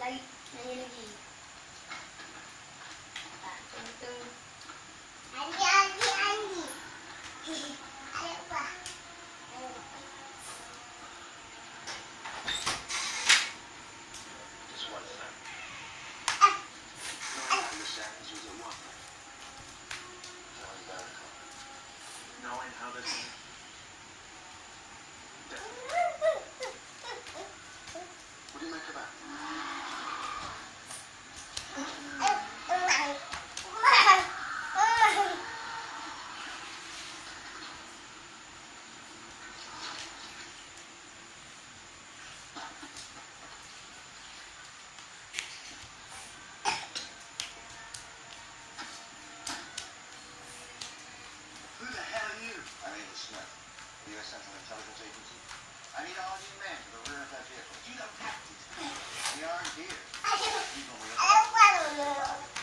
Lagi, nandiyan lagi. Tung-tung. Andi, Andi, Andi. Ada apa? Just one thing. Knowing how your sadness was at one thing. Knowing Barracuda. Knowing how this what do you make of that? Who the hell are you? I'm Ava Smith, the U.S. Central Intelligence Agency. I need all of you men to the rear of that vehicle. You don't have to. We aren't here. Even when we